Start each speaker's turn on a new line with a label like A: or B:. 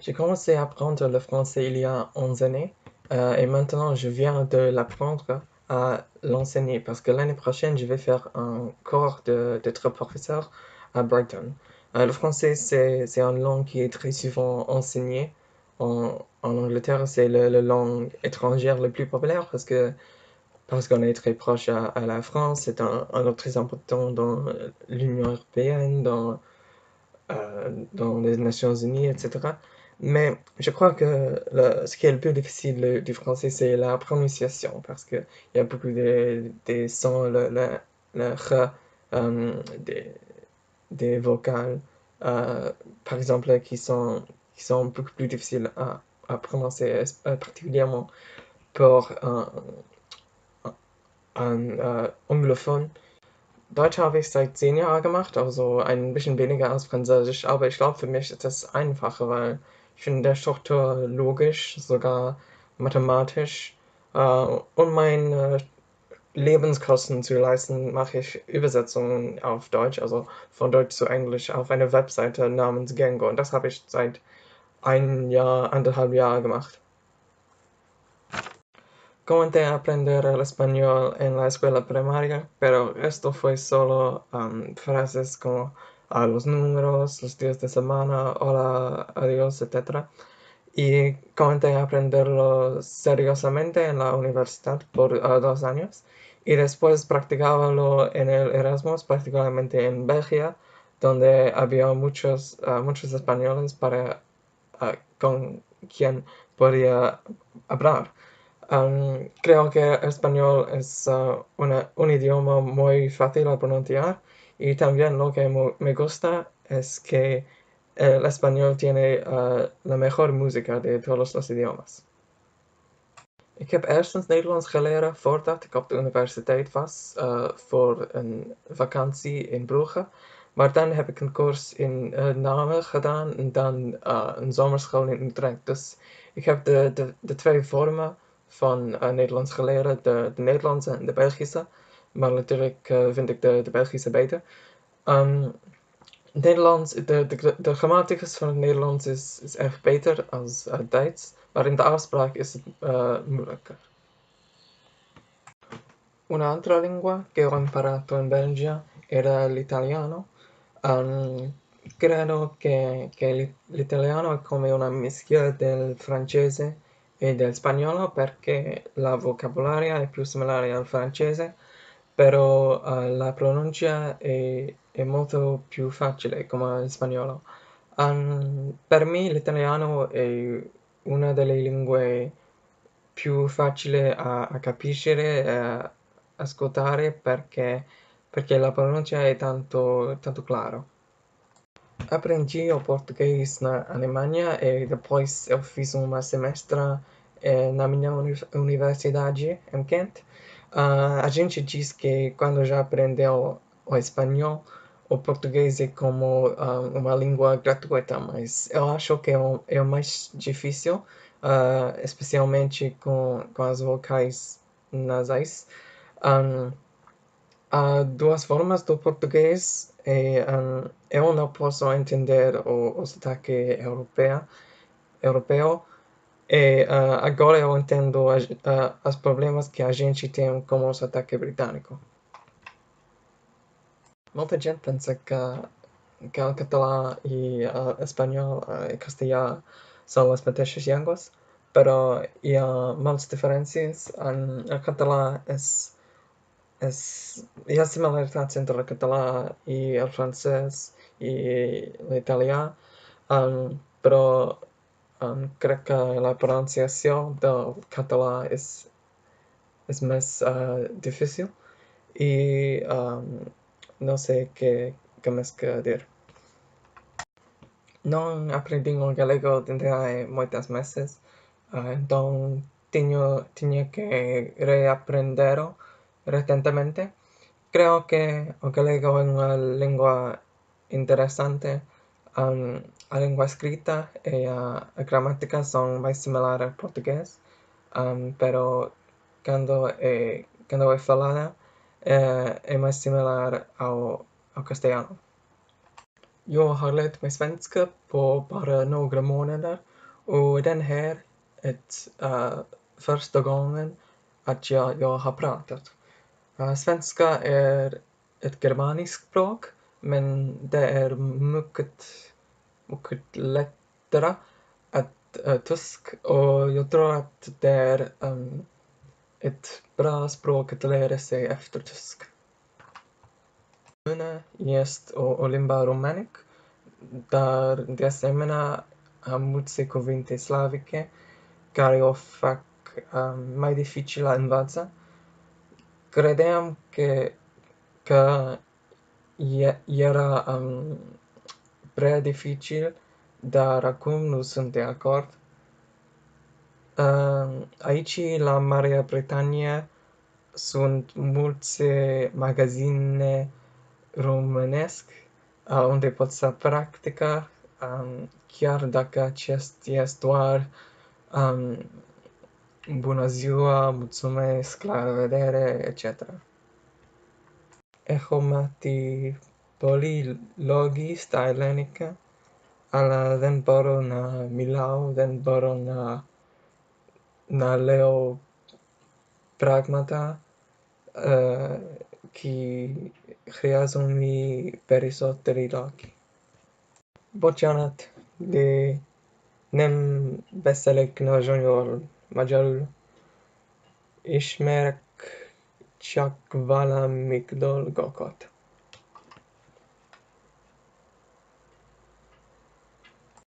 A: J'ai commencé à apprendre le français il y a 11 années et maintenant je viens de l'apprendre à l'enseigner parce que l'année prochaine je vais faire un cours d'être professeur à Brighton. Le français c'est une langue qui est très souvent enseignée en Angleterre, c'est la langue étrangère la plus populaire parce qu'on est très proche à la France, c'est un autre très important dans l'Union européenne, dans les Nations Unies, etc. Mais je crois que ce qui est le plus difficile du français, c'est la prononciation, parce qu'il y a beaucoup des sons, le r, des, des vocales, par exemple, qui sont beaucoup plus difficiles à prononcer, particulièrement pour un anglophone. Deutsch habe ich seit 10 Jahren gemacht, also ein bisschen weniger als Französisch, aber ich glaube, für mich ist das einfacher, weil ich finde der Struktur logisch, sogar mathematisch. Um meine Lebenskosten zu leisten, mache ich Übersetzungen auf Deutsch, also von Deutsch zu Englisch auf einer Webseite namens Gengo. Und das habe ich seit 1 Jahr, 1,5 Jahre gemacht. Comencé a aprender el español en la escuela primaria, pero esto fue solo frases como a los números, los días de semana, hola, adiós, etc. Y comencé a aprenderlo seriosamente en la universidad por 2 años. Y después practicábalo en el Erasmus, particularmente en Bélgica, donde había muchos españoles con quien podía hablar. Creo que el español es un idioma muy fácil a pronunciar y también lo que me gusta es que el español tiene la mejor música de todos los idiomas. Ik heb eerst Nederlands geleerd voordat ik op de universiteit was voor een vakantie in Brugge. Maar dan heb ik een cours in Namen gedaan en dan een zomerschool in Utrecht. Dus ik heb de twee vormen van Nederlands geleerd, de Nederlandse en de Belgische. Maar natuurlijk vind ik de Belgische beter. Nederlands, de grammaticus van het Nederlands is erg beter als Duits, maar in de afspraak is het moeilijker. Un'altra lingua che ho imparato in Belgio era l'italiano. Credo che l'italiano è come una mischia del francese e del spagnolo perché la vocabolaria è più similare al francese, però la pronuncia è molto più facile come il spagnolo. Per me l'italiano è una delle lingue più facili a capire e a ascoltare perché la pronuncia è tanto clara. Aprendi o português na Alemanha e depois eu fiz uma semestre na minha universidade em Kent. A gente diz que quando já aprendeu o espanhol, o português é como uma língua gratuita, mas eu acho que é o mais difícil, especialmente com as vocais nasais. Há duas formas do português e eu não posso entender o sotaque europeu e agora eu entendo os problemas que a gente tem com o sotaque britânico. Muita gente pensa que o catalão e o espanhol e castelhano são as mesmas línguas, pero há muitas diferenças. O catalão y hay similitudes entre el catalán y el francés y el italiano, pero creo que la pronunciación del catalán es más difícil y no sé qué más que decir. Não aprendi o galego desde há muitos meses, então tinha que reaprender recentemente. Creo que o galego es una lengua interesante. La lengua escrita y la gramática son más similares al portugués, pero cuando es falada es más similar al castellano. Jag har lärt mig svenska på bara några månader och den här är första gången att jag har pratat. Svenska är ett germaniskt språk, men det är mycket lättare att tysk och jag tror att det är ett bra språk att lära sig efter tysk. Română este o limbă romanică, dar de asemenea am multe cuvinte slavice care o fac mai dificil a învăța. Credeam că era prea dificil, dar acum nu sunt de acord. Aici, la Marea Britanie, sunt multe magazine românesc unde poți să practica, chiar dacă acest este doar bună ziua, mulțumesc, la revedere, etc. Ehomati polylogii stylenica, ala den baro na Milau, den baro na Leo Pragmata, qui χρειάζομαι περισσότεροι λόγοι. Bocsánat, de nem beszélek nagyon jól magyarul. Ismerek csak valamik dolgokat.